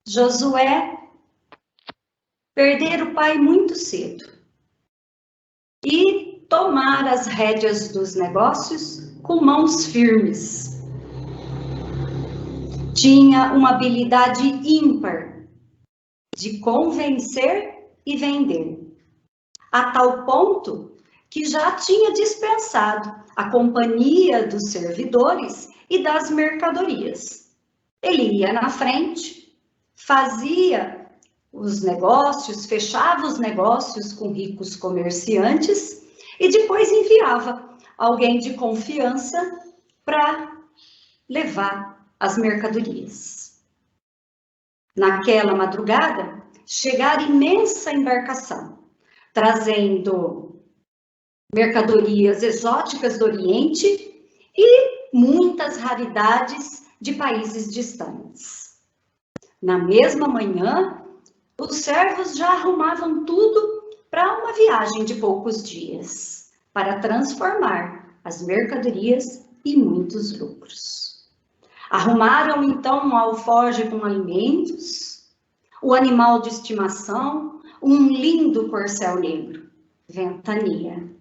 Josué perdera o pai muito cedo e tomar as rédeas dos negócios com mãos firmes. Tinha uma habilidade ímpar de convencer e vender, a tal ponto que já tinha dispensado a companhia dos servidores e das mercadorias. Ele ia na frente, fazia os negócios, fechava os negócios com ricos comerciantes e depois enviava alguém de confiança para levar as mercadorias. Naquela madrugada, chegara imensa embarcação, trazendo mercadorias exóticas do Oriente e muitas raridades de países distantes. Na mesma manhã, os servos já arrumavam tudo para uma viagem de poucos dias, para transformar as mercadorias em muitos lucros. Arrumaram então um alforje com alimentos, o animal de estimação, um lindo corcel negro, Ventania.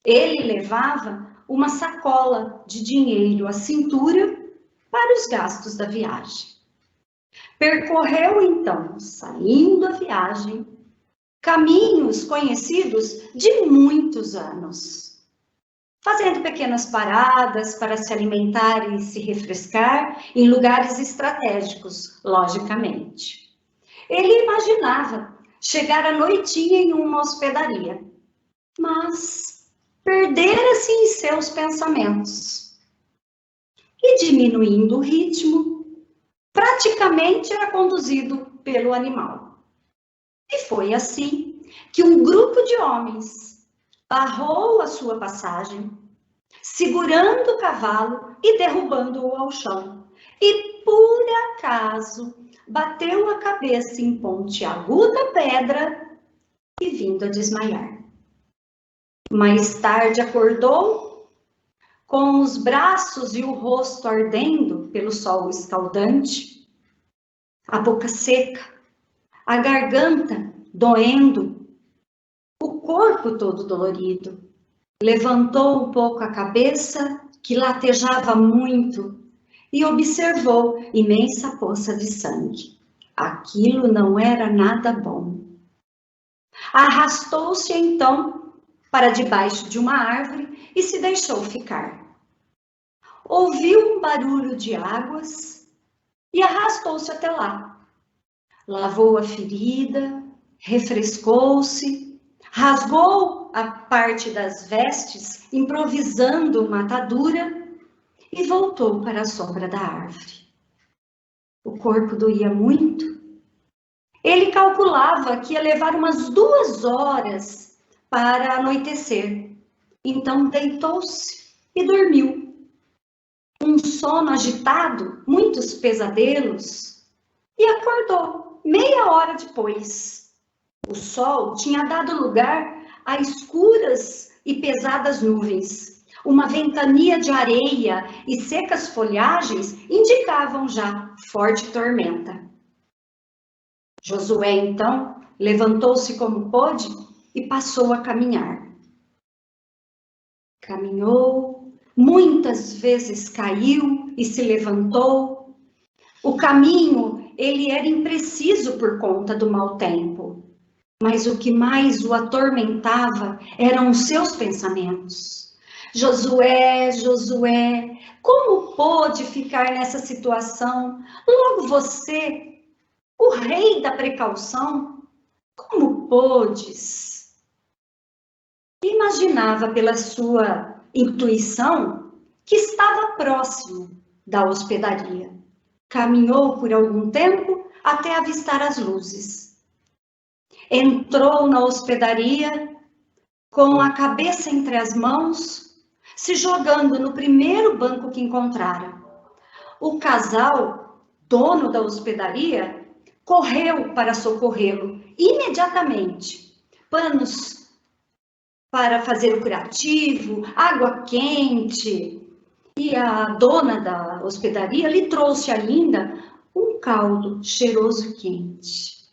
Ele levava uma sacola de dinheiro à cintura para os gastos da viagem. Percorreu então, saindo da viagem, caminhos conhecidos de muitos anos, fazendo pequenas paradas para se alimentar e se refrescar em lugares estratégicos, logicamente. Ele imaginava chegar à noitinha em uma hospedaria, mas perdera-se em seus pensamentos. E diminuindo o ritmo, praticamente era conduzido pelo animal. E foi assim que um grupo de homens barrou a sua passagem, segurando o cavalo e derrubando-o ao chão. E, por acaso, bateu a cabeça em pontiaguda pedra e vindo a desmaiar. Mais tarde acordou, com os braços e o rosto ardendo pelo sol escaldante, a boca seca, a garganta doendo, o corpo todo dolorido. Levantou um pouco a cabeça, que latejava muito, e observou imensa poça de sangue. Aquilo não era nada bom. Arrastou-se então para debaixo de uma árvore e se deixou ficar. Ouviu um barulho de águas e arrastou-se até lá. Lavou a ferida, refrescou-se, rasgou a parte das vestes, improvisando uma atadura, e voltou para a sombra da árvore. O corpo doía muito. Ele calculava que ia levar umas 2 horas para anoitecer. Então deitou-se e dormiu. Um sono agitado, muitos pesadelos, e acordou meia hora depois. O sol tinha dado lugar a escuras e pesadas nuvens. Uma ventania de areia e secas folhagens indicavam já forte tormenta. Josué, então, levantou-se como pôde e passou a caminhar. Caminhou, muitas vezes caiu e se levantou. O caminho, ele era impreciso por conta do mau tempo. Mas o que mais o atormentava eram os seus pensamentos. Josué, Josué, como pôde ficar nessa situação? Logo você, o rei da precaução, como pôdes? Imaginava pela sua intuição que estava próximo da hospedaria. Caminhou por algum tempo até avistar as luzes. Entrou na hospedaria com a cabeça entre as mãos, se jogando no primeiro banco que encontrara. O casal, dono da hospedaria, correu para socorrê-lo imediatamente. Panos para fazer o curativo, água quente. E a dona da hospedaria lhe trouxe ainda um caldo cheiroso e quente.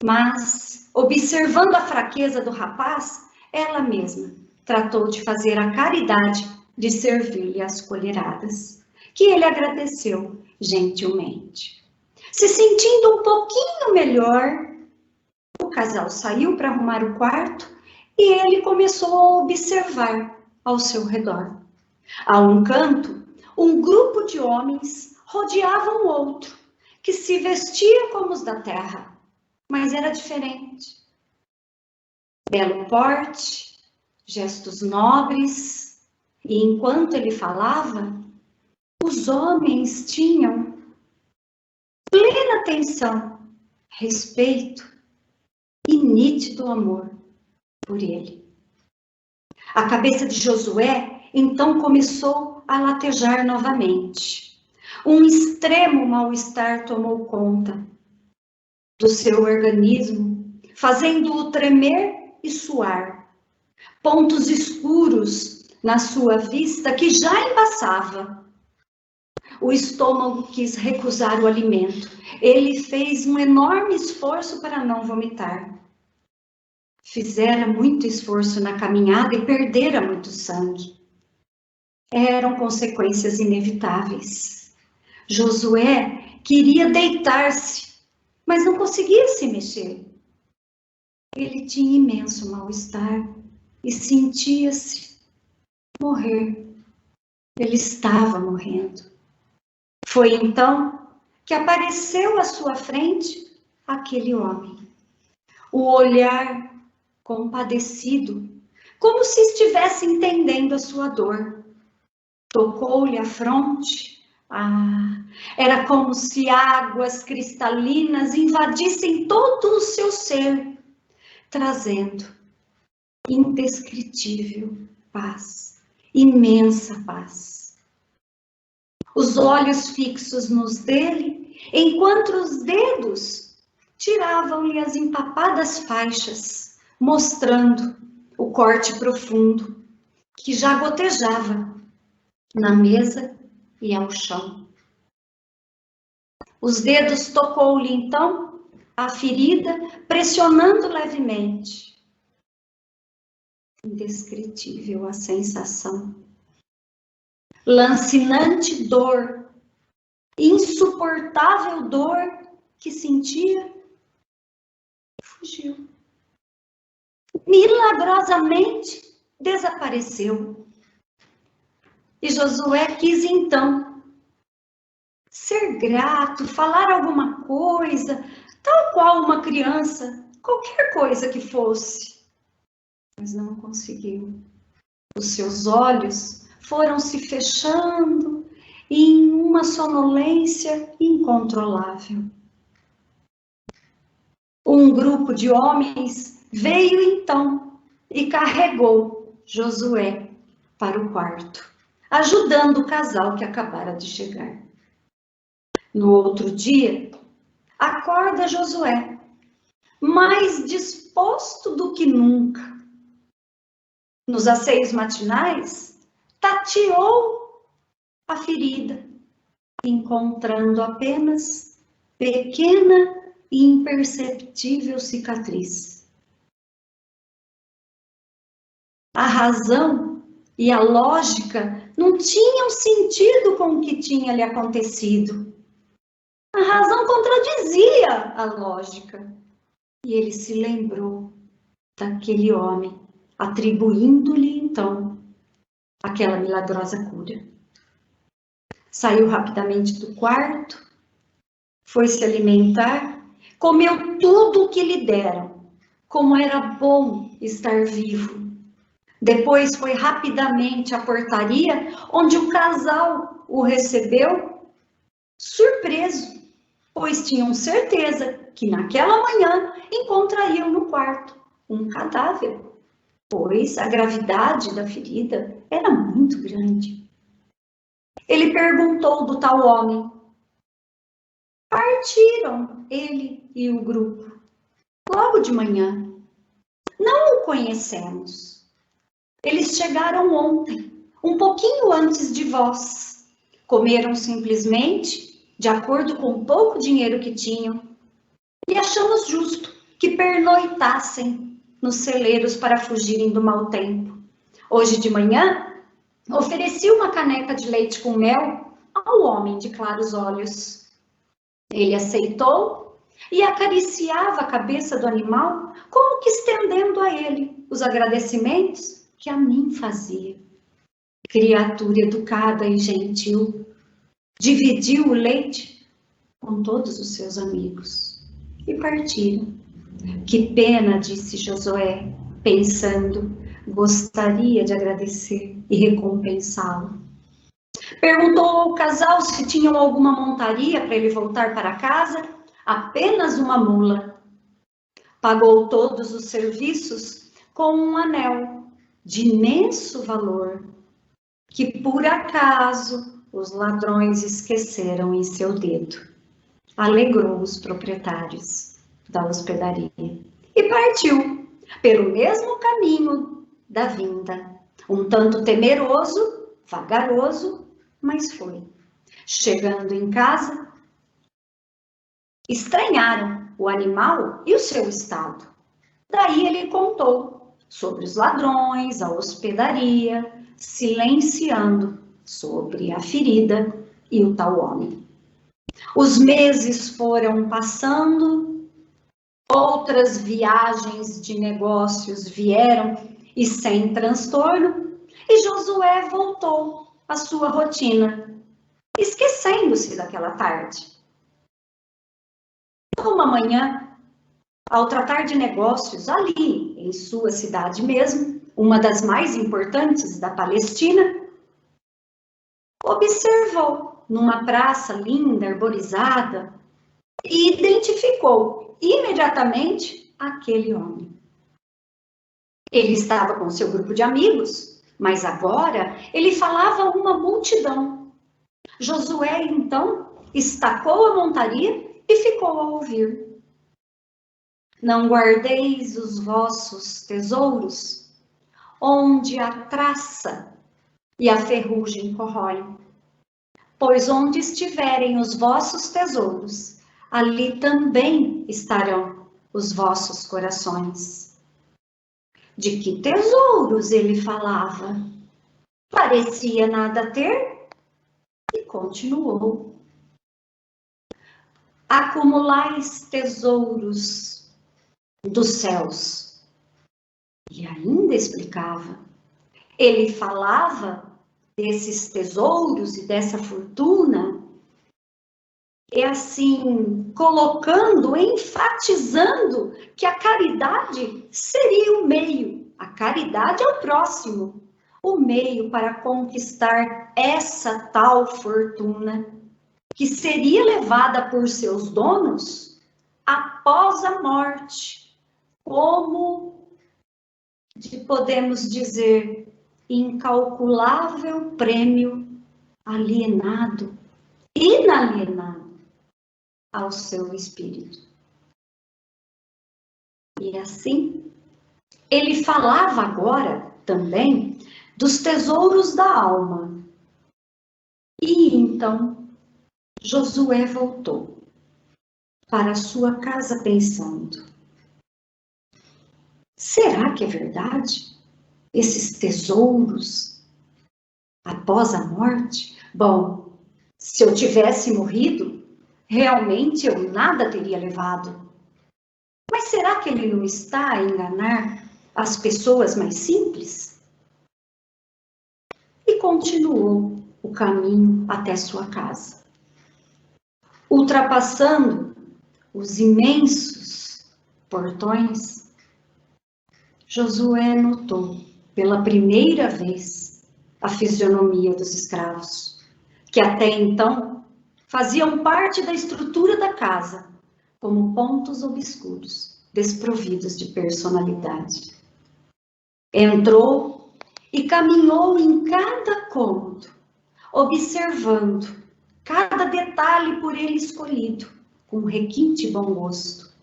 Mas, observando a fraqueza do rapaz, ela mesma tratou de fazer a caridade de servir-lhe as colheradas, que ele agradeceu gentilmente. Se sentindo um pouquinho melhor, o casal saiu para arrumar o quarto e ele começou a observar ao seu redor. A um canto, um grupo de homens rodeava um outro, que se vestia como os da terra, mas era diferente. Belo porte, gestos nobres, e enquanto ele falava, os homens tinham plena atenção, respeito e nítido amor por ele. A cabeça de Josué então começou a latejar novamente. Um extremo mal-estar tomou conta do seu organismo, fazendo-o tremer e suar. Pontos escuros na sua vista que já embaçava. O estômago quis recusar o alimento. Ele fez um enorme esforço para não vomitar. Fizera muito esforço na caminhada e perdera muito sangue. Eram consequências inevitáveis. Josué queria deitar-se, mas não conseguia se mexer. Ele tinha imenso mal-estar e sentia-se morrer. Ele estava morrendo. Foi então que apareceu à sua frente aquele homem. O olhar compadecido, como se estivesse entendendo a sua dor. Tocou-lhe a fronte. Era como se águas cristalinas invadissem todo o seu ser, trazendo indescritível paz, imensa paz. Os olhos fixos nos dele, enquanto os dedos tiravam-lhe as empapadas faixas, mostrando o corte profundo que já gotejava na mesa e ao chão. Os dedos tocou-lhe então a ferida, pressionando levemente. Indescritível a sensação. Lancinante dor, insuportável dor que sentia, fugiu. Milagrosamente desapareceu. E Josué quis então ser grato, falar alguma coisa, tal qual uma criança, qualquer coisa que fosse. Mas não conseguiu. Os seus olhos foram se fechando em uma sonolência incontrolável. Um grupo de homens veio então e carregou Josué para o quarto, ajudando o casal que acabara de chegar. No outro dia, acorda Josué, mais disposto do que nunca. Nos asseios matinais, tateou a ferida, encontrando apenas pequena e imperceptível cicatriz. A razão e a lógica não tinham sentido com o que tinha lhe acontecido. A razão contradizia a lógica. E ele se lembrou daquele homem, atribuindo-lhe então aquela milagrosa cura. Saiu rapidamente do quarto, foi se alimentar, comeu tudo o que lhe deram, como era bom estar vivo. Depois foi rapidamente à portaria, onde o casal o recebeu, surpreso, pois tinham certeza que naquela manhã encontrariam no quarto um cadáver, pois a gravidade da ferida era muito grande. Ele perguntou do tal homem. Partiram ele e o grupo, logo de manhã. Não o conhecemos. Eles chegaram ontem, um pouquinho antes de vós. Comeram simplesmente de acordo com o pouco dinheiro que tinham, e achamos justo que pernoitassem nos celeiros para fugirem do mau tempo. Hoje de manhã, ofereci uma caneca de leite com mel ao homem de claros olhos. Ele aceitou e acariciava a cabeça do animal, como que estendendo a ele os agradecimentos que a mim fazia. Criatura educada e gentil, dividiu o leite com todos os seus amigos e partiram. Que pena, disse Josué, pensando, gostaria de agradecer e recompensá-lo. Perguntou ao casal se tinham alguma montaria para ele voltar para casa. Apenas uma mula. Pagou todos os serviços com um anel de imenso valor, que por acaso os ladrões esqueceram em seu dedo. Alegrou os proprietários da hospedaria e partiu pelo mesmo caminho da vinda, um tanto temeroso, vagaroso, mas foi. Chegando em casa, estranharam o animal e o seu estado. Daí ele contou sobre os ladrões, a hospedaria, silenciando sobre a ferida e o tal homem. Os meses foram passando, outras viagens de negócios vieram e sem transtorno, e Josué voltou à sua rotina, esquecendo-se daquela tarde. Uma manhã, ao tratar de negócios ali em sua cidade mesmo, uma das mais importantes da Palestina, observou numa praça linda, arborizada, e identificou imediatamente aquele homem. Ele estava com seu grupo de amigos, mas agora ele falava a uma multidão. Josué, então, estacou a montaria e ficou a ouvir. Não guardeis os vossos tesouros, onde a traça e a ferrugem corroem. Pois onde estiverem os vossos tesouros, ali também estarão os vossos corações. De que tesouros ele falava? Parecia nada ter e continuou. Acumulais tesouros dos céus. E ainda explicava. Ele falava desses tesouros e dessa fortuna, e assim, colocando, enfatizando que a caridade seria o meio, a caridade é o próximo, o meio para conquistar essa tal fortuna, que seria levada por seus donos após a morte, como podemos dizer, incalculável prêmio alienado, inalienado ao seu espírito. E assim, ele falava agora também dos tesouros da alma. E então, Josué voltou para a sua casa pensando: será que é verdade? Esses tesouros após a morte? Bom, se eu tivesse morrido, realmente eu nada teria levado. Mas será que ele não está a enganar as pessoas mais simples? E continuou o caminho até sua casa. Ultrapassando os imensos portões, Josué notou pela primeira vez a fisionomia dos escravos, que até então faziam parte da estrutura da casa, como pontos obscuros, desprovidos de personalidade. Entrou e caminhou em cada cômodo, observando cada detalhe por ele escolhido, com requinte bom gosto.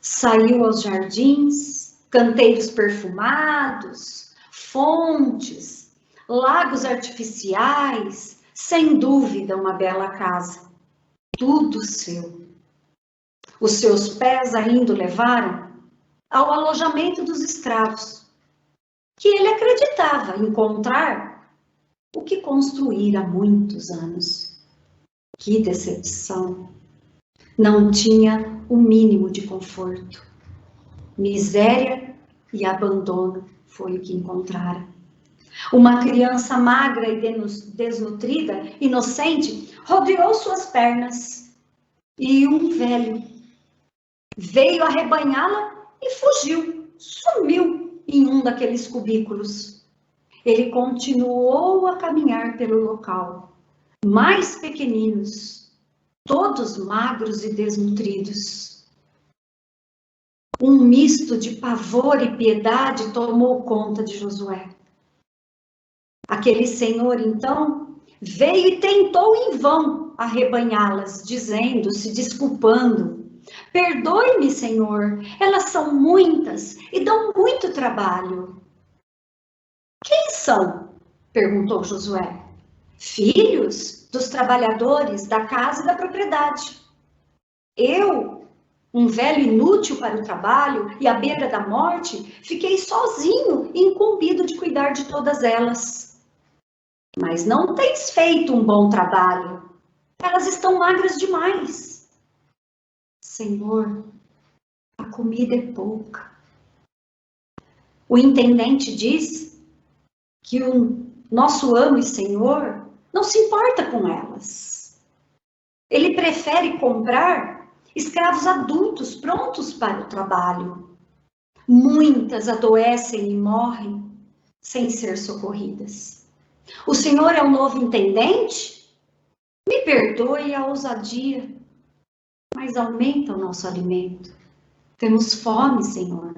Saiu aos jardins, canteiros perfumados, fontes, lagos artificiais, sem dúvida uma bela casa. tudo seu. Os seus pés ainda o levaram ao alojamento dos escravos, que ele acreditava encontrar o que construíra há muitos anos. Que decepção! Não tinha o mínimo de conforto. Miséria e abandono foi o que encontrara. Uma criança magra e desnutrida, inocente, rodeou suas pernas. E um velho veio arrebanhá-la e fugiu, sumiu em um daqueles cubículos. Ele continuou a caminhar pelo local. Mais pequeninos, todos magros e desnutridos. Um misto de pavor e piedade tomou conta de Josué. Aquele senhor, então, veio e tentou em vão arrebanhá-las, dizendo, se desculpando: perdoe-me, Senhor, elas são muitas e dão muito trabalho. Quem são? Perguntou Josué. Filhos dos trabalhadores da casa e da propriedade. Eu, um velho inútil para o trabalho e à beira da morte, fiquei sozinho e incumbido de cuidar de todas elas. Mas não tens feito um bom trabalho. Elas estão magras demais. Senhor, a comida é pouca. O intendente diz que o nosso amo e senhor não se importa com elas. Ele prefere comprar escravos adultos prontos para o trabalho. Muitas adoecem e morrem sem ser socorridas. O senhor é o novo intendente? Me perdoe a ousadia, mas aumenta o nosso alimento. Temos fome, Senhor.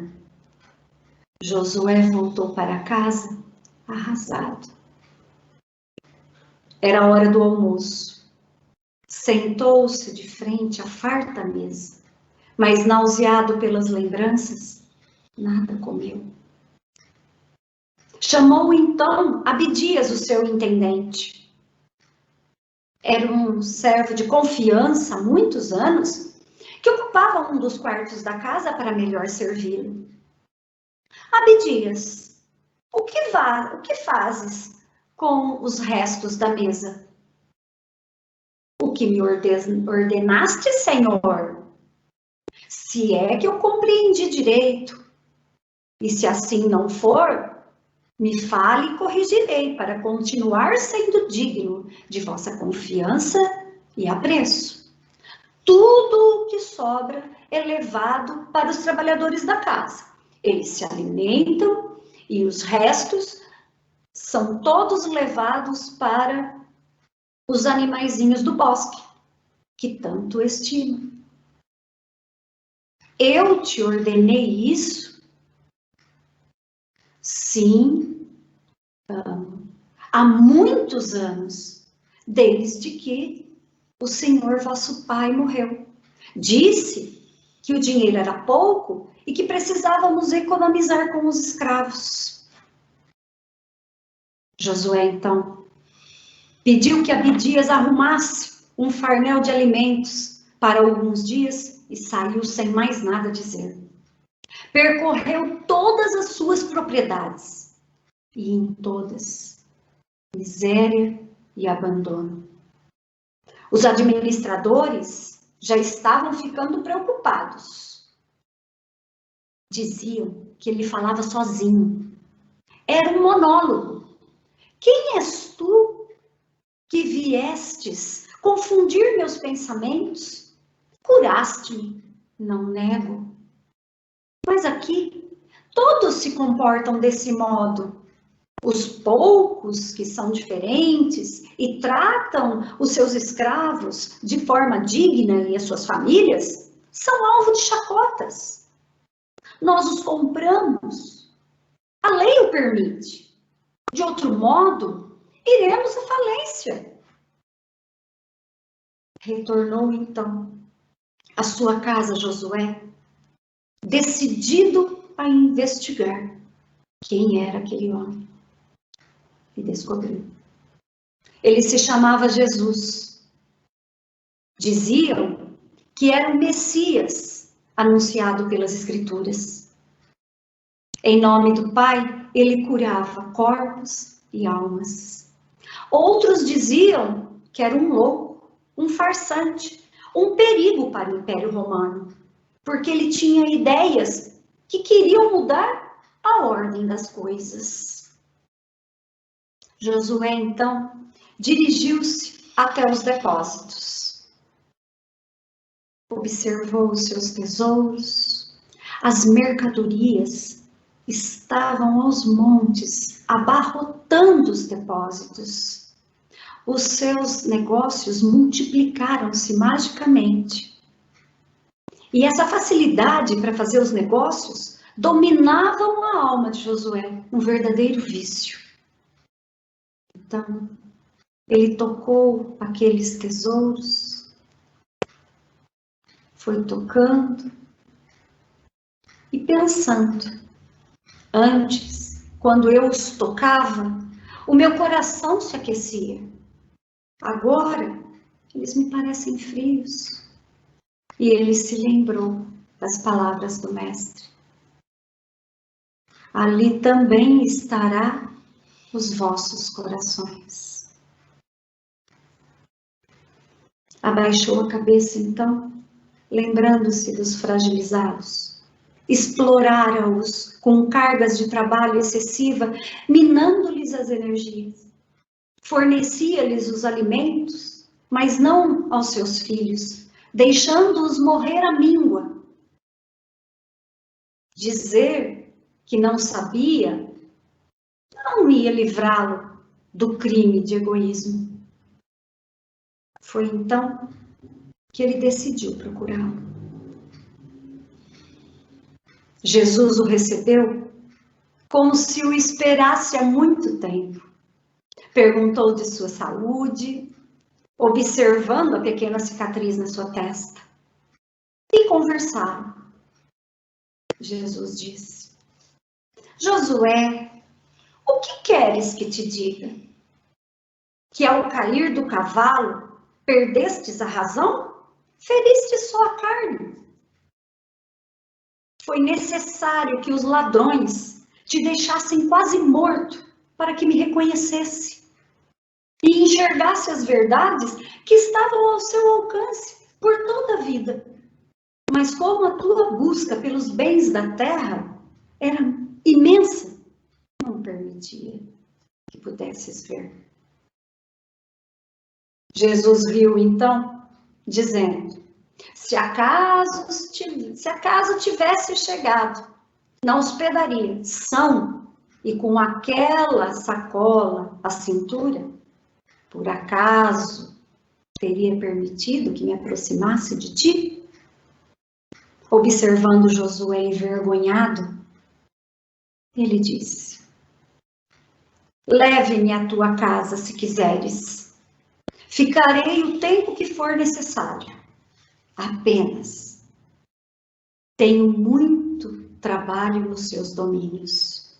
Josué voltou para casa arrasado. Era a hora do almoço. Sentou-se de frente à farta mesa, mas nauseado pelas lembranças, nada comeu. Chamou então Abidias, o seu intendente. Era um servo de confiança há muitos anos, que ocupava um dos quartos da casa para melhor servi-lo. Abidias, o que fazes com os restos da mesa? O que me ordenaste, Senhor? Se é que eu compreendi direito, e se assim não for, me fale e corrigirei para continuar sendo digno de vossa confiança e apreço. Tudo o que sobra é levado para os trabalhadores da casa. Eles se alimentam e os restos são todos levados para os animaizinhos do bosque, que tanto estimo. Eu te ordenei isso? Sim, há muitos anos, desde que o Senhor vosso pai morreu. Disse que o dinheiro era pouco e que precisávamos economizar com os escravos. Josué, então, pediu que Abidias arrumasse um farnel de alimentos para alguns dias e saiu sem mais nada dizer. Percorreu todas as suas propriedades e em todas, miséria e abandono. Os administradores já estavam ficando preocupados. Diziam que ele falava sozinho. Era um monólogo. Quem és tu que viestes confundir meus pensamentos? Curaste-me, não nego. Mas aqui, todos se comportam desse modo. Os poucos que são diferentes e tratam os seus escravos de forma digna e as suas famílias, são alvo de chacotas. Nós os compramos. A lei o permite. De outro modo, iremos à falência. Retornou então à sua casa Josué, decidido a investigar quem era aquele homem. E descobriu. Ele se chamava Jesus. Diziam que era o Messias anunciado pelas Escrituras. Em nome do Pai, ele curava corpos e almas. Outros diziam que era um louco, um farsante, um perigo para o Império Romano, porque ele tinha ideias que queriam mudar a ordem das coisas. Josué, então, dirigiu-se até os depósitos. Observou os seus tesouros, as mercadorias estavam aos montes, abarrotando os depósitos. Os seus negócios multiplicaram-se magicamente. E essa facilidade para fazer os negócios dominavam a alma de Josué, um verdadeiro vício. Então, ele tocou aqueles tesouros, foi tocando e pensando. Antes, quando eu os tocava, o meu coração se aquecia. Agora, eles me parecem frios. E ele se lembrou das palavras do Mestre. Ali também estará os vossos corações. Abaixou a cabeça então, lembrando-se dos fragilizados. Explorara-os com cargas de trabalho excessiva, minando-lhes as energias. Fornecia-lhes os alimentos, mas não aos seus filhos, deixando-os morrer à míngua. Dizer que não sabia não ia livrá-lo do crime de egoísmo. Foi então que ele decidiu procurá-lo. Jesus o recebeu como se o esperasse há muito tempo. Perguntou de sua saúde, observando a pequena cicatriz na sua testa. E conversaram. Jesus disse: Josué, o que queres que te diga? Que ao cair do cavalo, perdestes a razão? Feriste só a carne. Foi necessário que os ladrões te deixassem quase morto para que me reconhecesse e enxergasse as verdades que estavam ao seu alcance por toda a vida. Mas como a tua busca pelos bens da terra era imensa, não permitia que pudesses ver. Jesus riu então, dizendo: se acaso tivesse chegado na hospedaria são e com aquela sacola à cintura, por acaso teria permitido que me aproximasse de ti? Observando Josué envergonhado, ele disse: leve-me à tua casa se quiseres. Ficarei o tempo que for necessário. Apenas tenho muito trabalho nos seus domínios.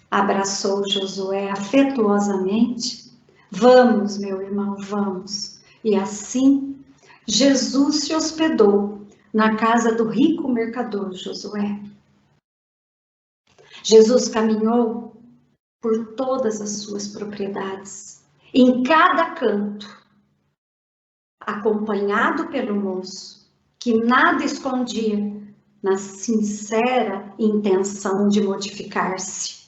Abraçou Josué afetuosamente. Vamos, meu irmão, vamos. E assim, Jesus se hospedou na casa do rico mercador Josué. Jesus caminhou por todas as suas propriedades, em cada canto, acompanhado pelo moço, que nada escondia na sincera intenção de modificar-se.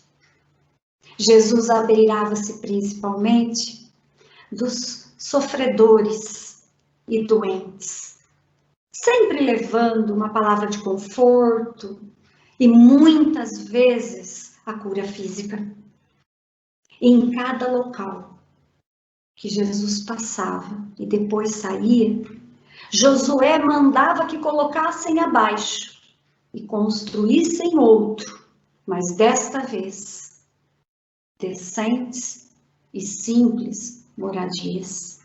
Jesus abeirava-se principalmente dos sofredores e doentes, sempre levando uma palavra de conforto e muitas vezes a cura física. Em cada local que Jesus passava e depois saía, Josué mandava que colocassem abaixo e construíssem outro, mas desta vez decentes e simples moradias.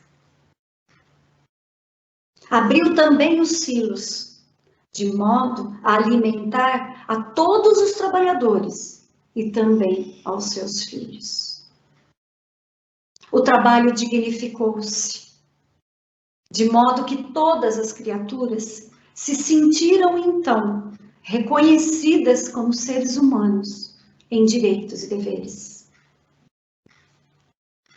Abriu também os silos, de modo a alimentar a todos os trabalhadores e também aos seus filhos. O trabalho dignificou-se. de modo que todas as criaturas se sentiram então reconhecidas como seres humanos em direitos e deveres.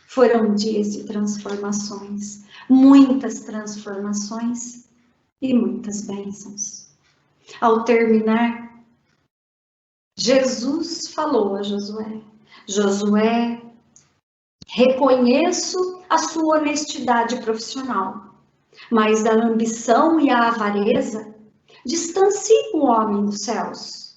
Foram dias de transformações, muitas transformações e muitas bênçãos. Ao terminar, Jesus falou a Josué: Josué, reconheço a sua honestidade profissional, mas a ambição e a avareza distanciam o homem dos céus.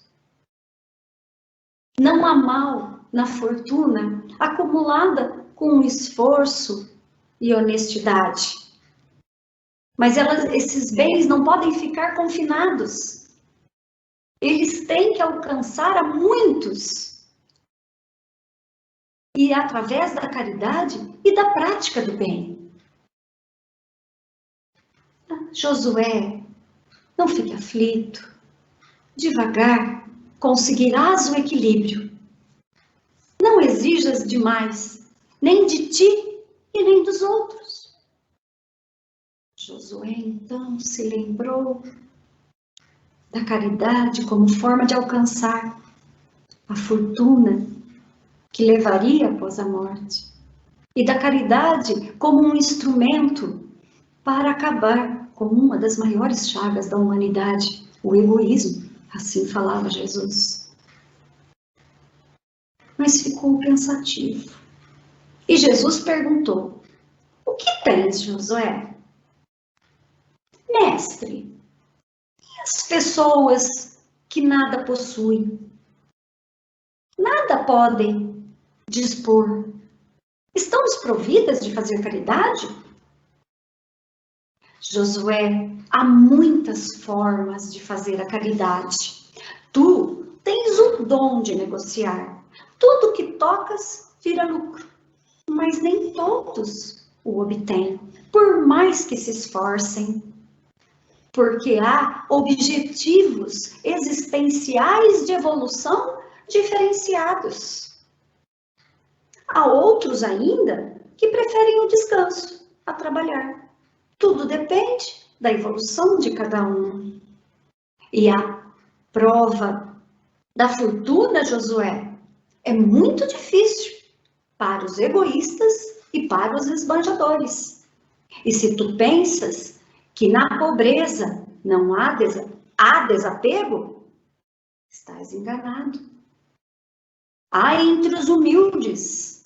Não há mal na fortuna acumulada com esforço e honestidade. Mas esses bens não podem ficar confinados. Eles têm que alcançar a muitos. E através da caridade e da prática do bem. Josué, não fique aflito. Devagar conseguirás o equilíbrio. Não exijas demais, nem de ti e nem dos outros. Josué então se lembrou da caridade como forma de alcançar a fortuna que levaria após a morte, e da caridade como um instrumento para acabar com uma das maiores chagas da humanidade, o egoísmo, assim falava Jesus. Mas ficou pensativo. E Jesus perguntou: o que tens, Josué? Mestre, e as pessoas que nada possuem, nada podem dispor, estão desprovidas de fazer caridade? Josué, há muitas formas de fazer a caridade. Tu tens o dom de negociar. Tudo que tocas vira lucro, mas nem todos o obtêm, por mais que se esforcem. Porque há objetivos existenciais de evolução diferenciados. Há outros ainda que preferem o descanso a trabalhar. Tudo depende da evolução de cada um. E a prova da fortuna, Josué, é muito difícil para os egoístas e para os esbanjadores. E se tu pensas que na pobreza não há desapego, estás enganado. Há entre os humildes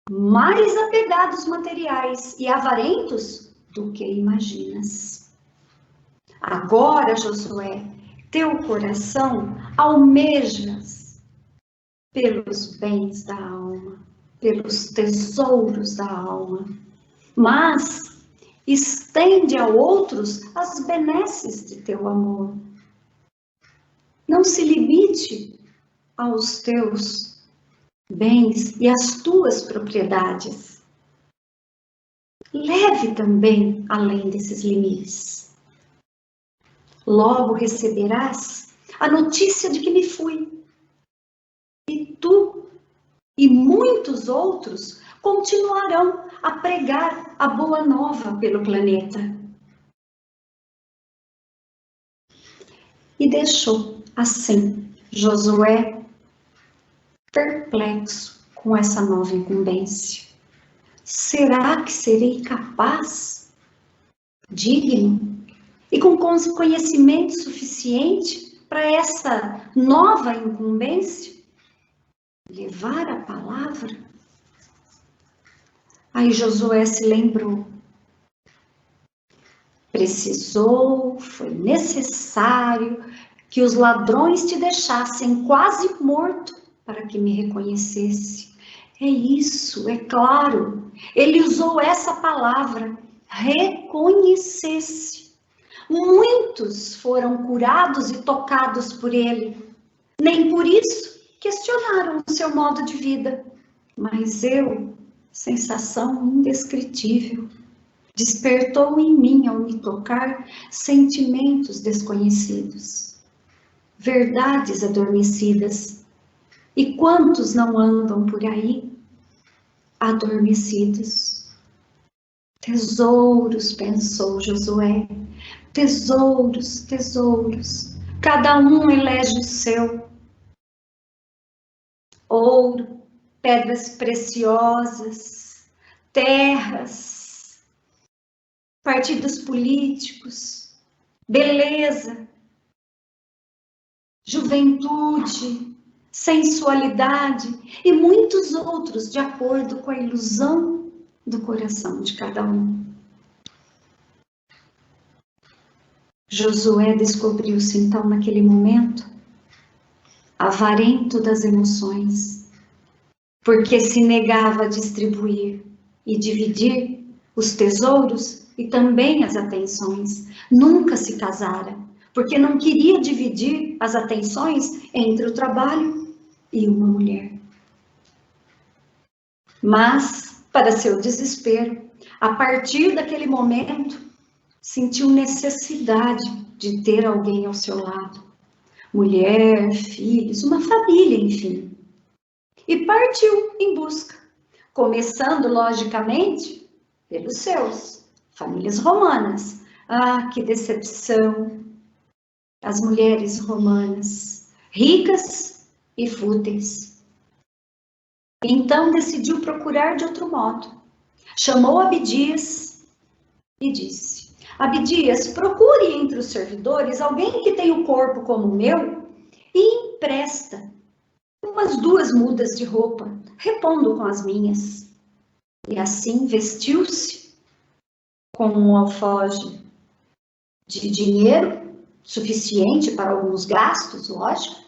mais apegados materiais e avarentos do que imaginas. Agora, Josué, teu coração almejas pelos bens da alma, pelos tesouros da alma, mas estende a outros as benesses de teu amor. Não se limite aos teus bens e às tuas propriedades. Leve também além desses limites. Logo receberás a notícia de que me fui. E tu e muitos outros continuarão a pregar a boa nova pelo planeta. E deixou assim Josué perplexo com essa nova incumbência. Será que serei capaz, digno e com conhecimento suficiente para essa nova incumbência? Levar a palavra? Aí Josué se lembrou. Foi necessário que os ladrões te deixassem quase morto para que me reconhecesse. É isso, é claro. Ele usou essa palavra, reconhecesse. Muitos foram curados e tocados por ele. Nem por isso questionaram o seu modo de vida. Mas sensação indescritível, despertou em mim ao me tocar sentimentos desconhecidos, verdades adormecidas. E quantos não andam por aí adormecidos? Tesouros, pensou Josué, tesouros, tesouros, cada um elege o seu. Ouro, pedras preciosas, terras, partidos políticos, beleza, juventude, sensualidade e muitos outros, de acordo com a ilusão do coração de cada um. Josué descobriu-se então naquele momento avarento das emoções, porque se negava a distribuir e dividir os tesouros e também as atenções. Nunca se casara, porque não queria dividir as atenções entre o trabalho e uma mulher. Mas, para seu desespero, a partir daquele momento, sentiu necessidade de ter alguém ao seu lado. Mulher, filhos, uma família, enfim. E partiu em busca, começando, logicamente, pelos seus, famílias romanas. Ah, que decepção! As mulheres romanas, ricas e fúteis. Então decidiu procurar de outro modo. Chamou Abidias e disse: Abidias, procure entre os servidores alguém que tenha o corpo como o meu e empresta umas 2 mudas de roupa, repondo com as minhas. E assim vestiu-se com um alforje de dinheiro, suficiente para alguns gastos, lógico,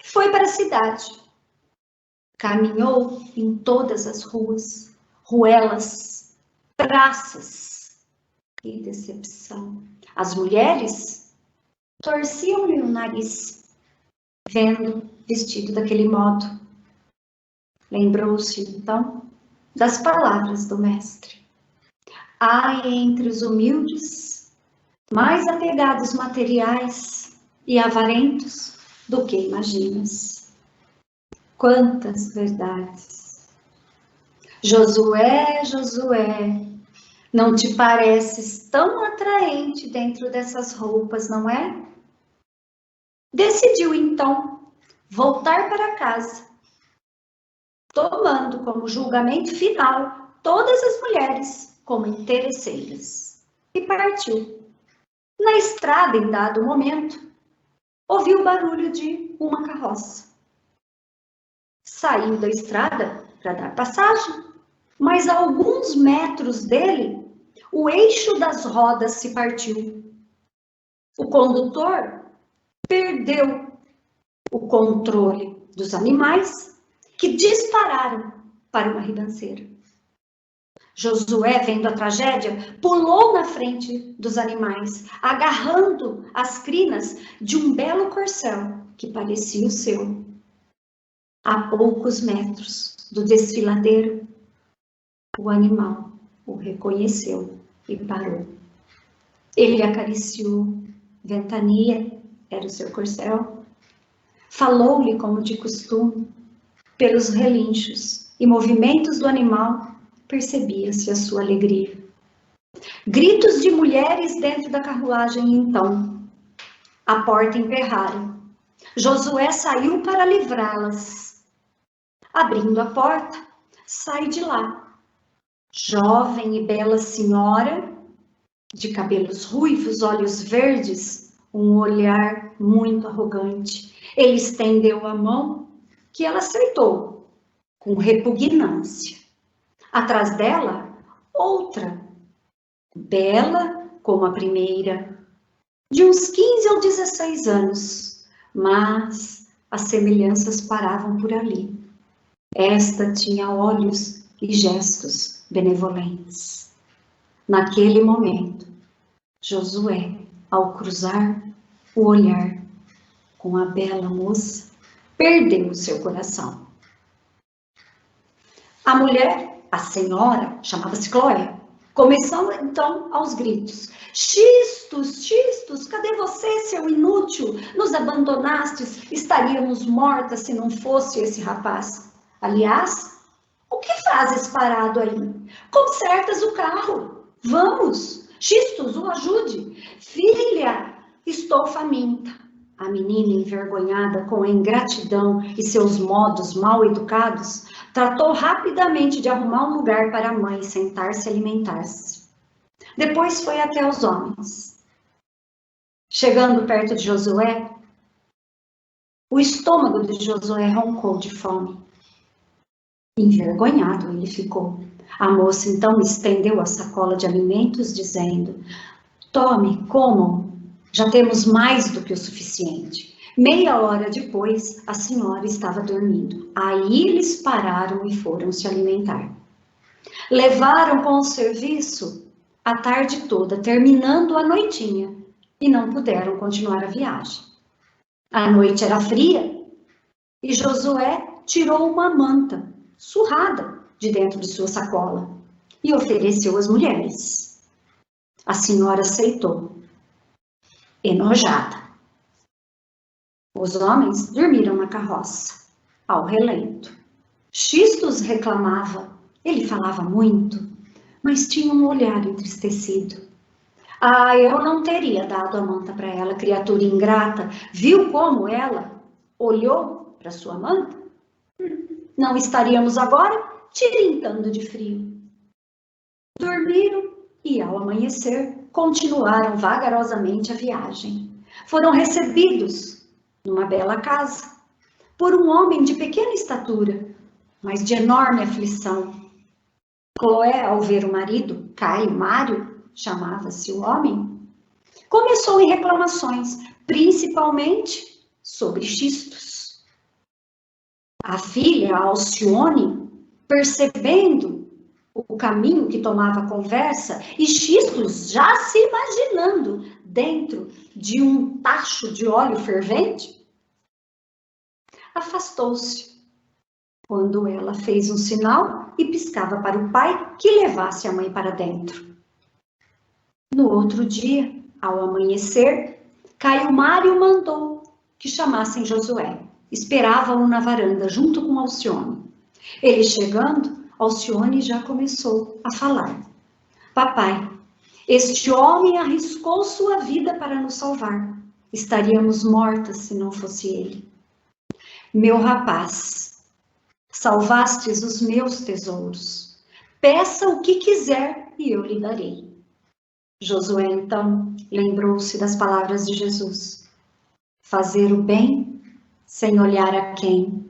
e foi para a cidade. Caminhou em todas as ruas, ruelas, praças. Que decepção! As mulheres torciam-lhe o nariz, vendo vestido daquele modo. Lembrou-se, então, das palavras do mestre. Há entre os humildes, mais apegados materiais e avarentos do que imaginas. Quantas verdades! Josué, Josué, não te pareces tão atraente dentro dessas roupas, não é? Decidiu, então, voltar para casa, tomando como julgamento final todas as mulheres como interesseiras. E partiu. Na estrada, em dado momento, ouviu o barulho de uma carroça. Saiu da estrada para dar passagem, mas a alguns metros dele, o eixo das rodas se partiu. O condutor perdeu o controle dos animais, que dispararam para uma ribanceira. Josué, vendo a tragédia, pulou na frente dos animais, agarrando as crinas de um belo corcel que parecia o seu. A poucos metros do desfiladeiro, o animal o reconheceu e parou. Ele acariciou, ventania, era o seu corcel, falou-lhe como de costume, pelos relinchos e movimentos do animal, percebia-se a sua alegria. Gritos de mulheres dentro da carruagem, então. A porta emperrara. Josué saiu para livrá-las. Abrindo a porta, sai de lá. Jovem e bela senhora, de cabelos ruivos, olhos verdes, um olhar muito arrogante. Ele estendeu a mão, que ela aceitou, com repugnância. Atrás dela, outra, bela como a primeira, de uns 15 ou 16 anos, mas as semelhanças paravam por ali. Esta tinha olhos e gestos benevolentes. Naquele momento, Josué, ao cruzar o olhar com a bela moça, perdeu o seu coração. A mulher, a senhora, chamava-se Clóia, começou então aos gritos. Xistos, Xistos, cadê você, seu inútil? Nos abandonastes, estaríamos mortas se não fosse esse rapaz. Aliás, o que fazes parado aí? Consertas o carro. Vamos. Xistos, o ajude. Filha, estou faminta. A menina, envergonhada com a ingratidão e seus modos mal educados, tratou rapidamente de arrumar um lugar para a mãe sentar-se e alimentar-se. Depois foi até os homens. Chegando perto de Josué, o estômago de Josué roncou de fome. Envergonhado ele ficou. A moça então estendeu a sacola de alimentos, dizendo: tome, comam, já temos mais do que o suficiente. Meia hora depois, a senhora estava dormindo. Aí eles pararam e foram se alimentar. Levaram com o serviço a tarde toda, terminando a noitinha, e não puderam continuar a viagem. A noite era fria e Josué tirou uma manta surrada de dentro de sua sacola e ofereceu às mulheres. A senhora aceitou, enojada. Os homens dormiram na carroça, ao relento. Xistos reclamava, ele falava muito, mas tinha um olhar entristecido. Ah, eu não teria dado a manta para ela, criatura ingrata. Viu como ela olhou para sua manta? Não estaríamos agora tirintando de frio. Dormiram e, ao amanhecer, continuaram vagarosamente a viagem. Foram recebidos numa bela casa por um homem de pequena estatura, mas de enorme aflição. Cloé, ao ver o marido, Caio Mário, chamava-se o homem, começou em reclamações, principalmente sobre Xistos. A filha, Alcione, percebendo o caminho que tomava a conversa, e Xistos já se imaginando dentro de um tacho de óleo fervente, afastou-se quando ela fez um sinal e piscava para o pai que levasse a mãe para dentro. No outro dia, ao amanhecer, Caio Mário mandou que chamassem Josué. Esperava-o na varanda, junto com Alcione. Ele chegando, Alcione já começou a falar. Papai, este homem arriscou sua vida para nos salvar. Estaríamos mortas se não fosse ele. Meu rapaz, salvastes os meus tesouros. Peça o que quiser e eu lhe darei. Josué, então, lembrou-se das palavras de Jesus. Fazer o bem sem olhar a quem.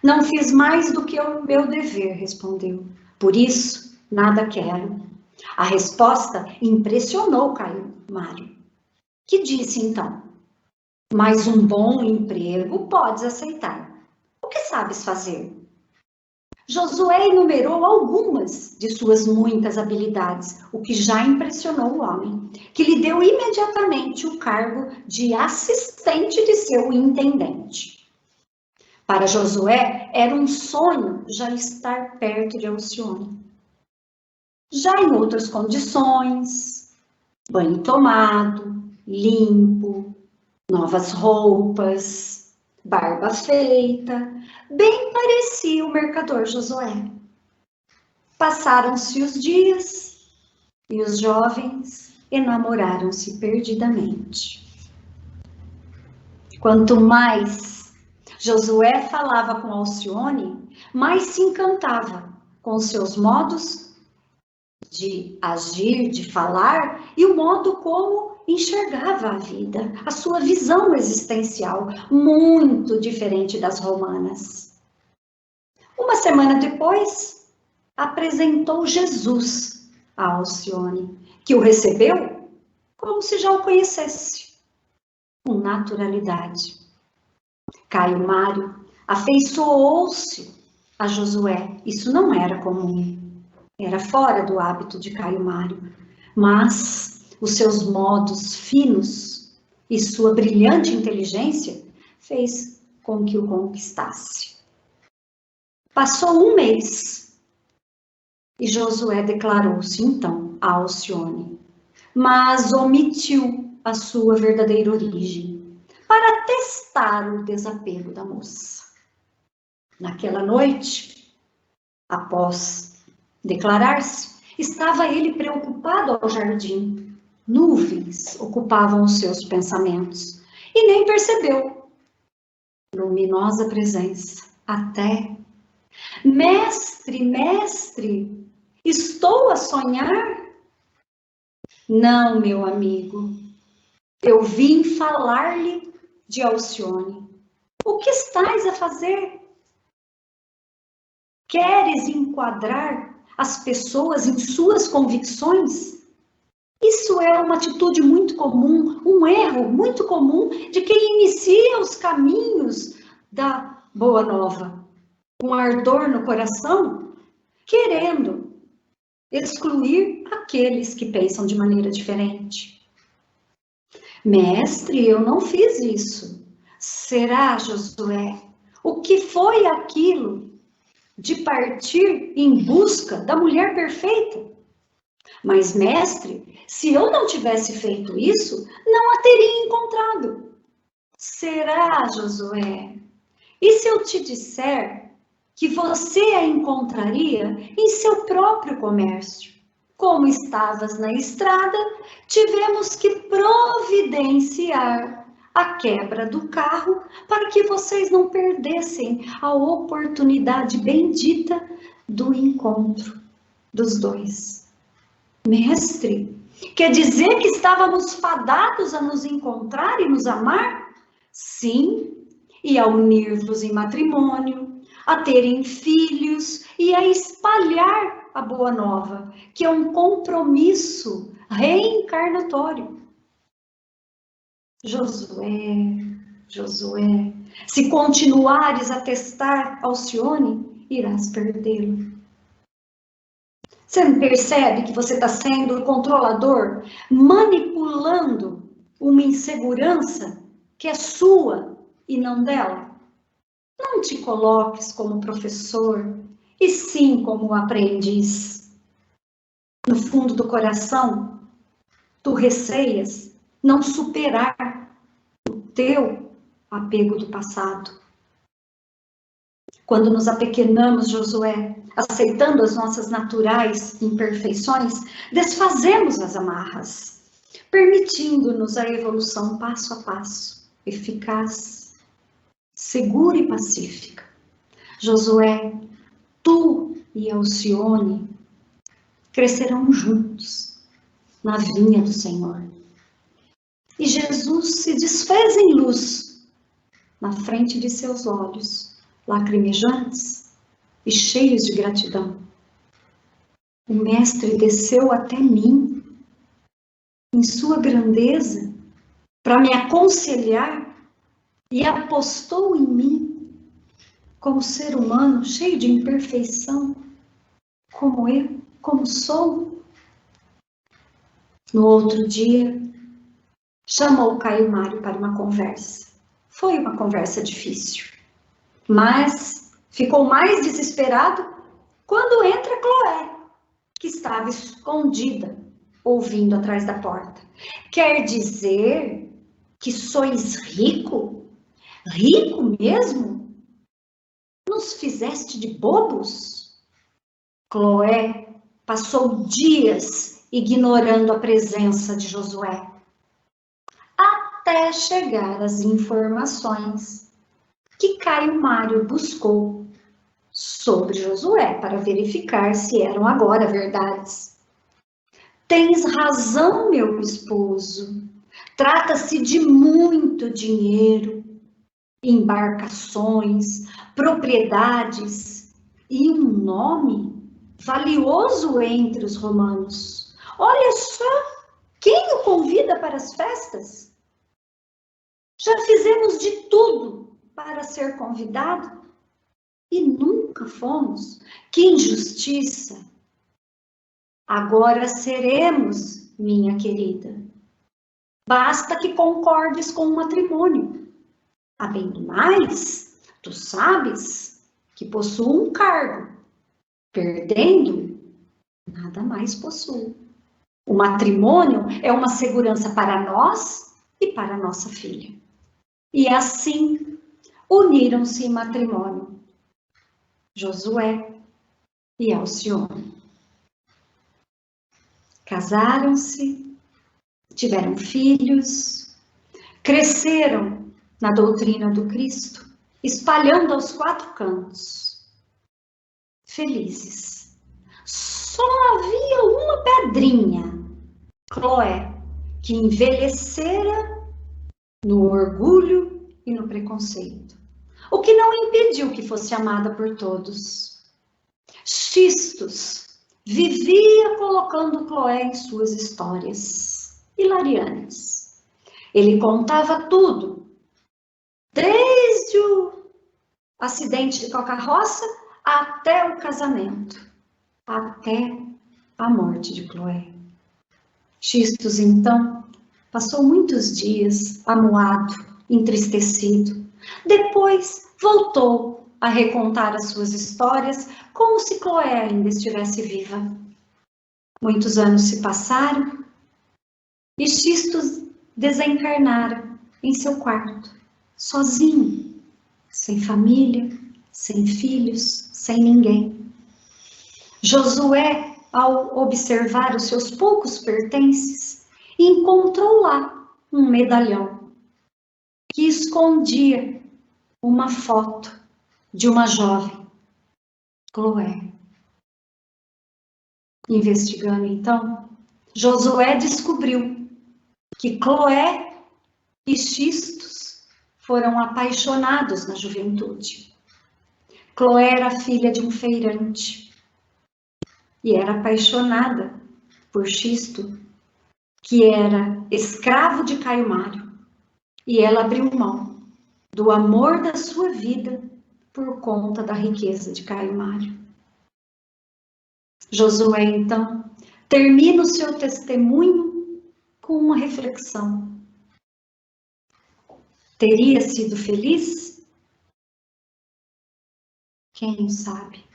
Não fiz mais do que o meu dever, respondeu. Por isso, nada quero. A resposta impressionou Caio Mário, que disse então: mas um bom emprego podes aceitar. O que sabes fazer? Josué enumerou algumas de suas muitas habilidades, o que já impressionou o homem, que lhe deu imediatamente o cargo de assistente de seu intendente. Para Josué, era um sonho já estar perto de Alcione. Já em outras condições, banho tomado, limpo, novas roupas, barba feita, bem parecia o mercador Josué. Passaram-se os dias e os jovens enamoraram-se perdidamente. Quanto mais Josué falava com Alcione, mais se encantava com seus modos de agir, de falar e o modo como enxergava a vida, a sua visão existencial, muito diferente das romanas. Uma semana depois, apresentou Jesus a Alcione, que o recebeu como se já o conhecesse, com naturalidade. Caio Mário afeiçoou-se a Josué. Isso não era comum, era fora do hábito de Caio Mário, mas os seus modos finos e sua brilhante inteligência fez com que o conquistasse. Passou um mês e Josué declarou-se então a Alcione, mas omitiu a sua verdadeira origem para testar o desapego da moça. Naquela noite, após declarar-se, estava ele preocupado ao jardim. Nuvens ocupavam os seus pensamentos e nem percebeu. Luminosa presença, até. Mestre, mestre, estou a sonhar? Não, meu amigo, eu vim falar-lhe de Alcione. O que estás a fazer? Queres enquadrar as pessoas em suas convicções? Isso é uma atitude muito comum, um erro muito comum de quem inicia os caminhos da Boa Nova, com ardor no coração, querendo excluir aqueles que pensam de maneira diferente. Mestre, eu não fiz isso. Será, Josué? O que foi aquilo de partir em busca da mulher perfeita? Mas, mestre, se eu não tivesse feito isso, não a teria encontrado. Será, Josué? E se eu te disser que você a encontraria em seu próprio comércio? Como estavas na estrada, tivemos que providenciar a quebra do carro para que vocês não perdessem a oportunidade bendita do encontro dos dois. Mestre, quer dizer que estávamos fadados a nos encontrar e nos amar? Sim, e a unir-vos em matrimônio, a terem filhos e a espalhar a boa nova, que é um compromisso reencarnatório. Josué, se continuares a testar Alcione, irás perdê-lo. Você não percebe que você está sendo o controlador, manipulando uma insegurança que é sua e não dela? Não te coloques como professor, e sim como aprendiz. No fundo do coração, tu receias não superar o teu apego do passado. Quando nos apequenamos, Josué, aceitando as nossas naturais imperfeições, desfazemos as amarras, permitindo-nos a evolução passo a passo, eficaz, segura e pacífica. Josué, tu e Alcione crescerão juntos na vinha do Senhor. E Jesus se desfez em luz na frente de seus olhos, lacrimejantes e cheios de gratidão. O Mestre desceu até mim, em sua grandeza, para me aconselhar e apostou em mim, como ser humano cheio de imperfeição, como eu, como sou. No outro dia, chamou Caio Mário para uma conversa. Foi uma conversa difícil, mas ficou mais desesperado quando entra Cloé, que estava escondida, ouvindo atrás da porta. Quer dizer que sois rico? Rico mesmo? Nos fizeste de bobos? Cloé passou dias ignorando a presença de Josué, até chegar às informações que Caio Mário buscou sobre Josué para verificar se eram agora verdades. Tens razão, meu esposo. Trata-se de muito dinheiro, embarcações, propriedades e um nome valioso entre os romanos. Olha só, quem o convida para as festas? Já fizemos de tudo para ser convidado e nunca fomos. Que injustiça! Agora seremos, minha querida. Basta que concordes com o matrimônio. A bem do mais, tu sabes que possuo um cargo. Perdendo, nada mais possuo. O matrimônio é uma segurança para nós e para nossa filha. E assim, uniram-se em matrimônio Josué e Alcione. Casaram-se, tiveram filhos, cresceram na doutrina do Cristo, espalhando aos 4 cantos, felizes. Só havia uma pedrinha, Cloé, que envelhecera no orgulho e no preconceito, o que não impediu que fosse amada por todos. Xistos vivia colocando Cloé em suas histórias hilariantes. Ele contava tudo, desde o acidente com a carroça até o casamento, até a morte de Cloé. Xistos, então, passou muitos dias amuado, entristecido. Depois voltou a recontar as suas histórias como se Cloé ainda estivesse viva. Muitos anos se passaram e Xistos desencarnara em seu quarto, sozinho, sem família, sem filhos, sem ninguém. Josué, ao observar os seus poucos pertences, encontrou lá um medalhão que escondia uma foto de uma jovem, Cloé. Investigando então, Josué descobriu que Cloé e Xistos foram apaixonados na juventude. Cloé era filha de um feirante e era apaixonada por Xisto, que era escravo de Caio Mário, e ela abriu mão do amor da sua vida por conta da riqueza de Caio Mário. Josué, então, termina o seu testemunho com uma reflexão. Teria sido feliz? Quem sabe?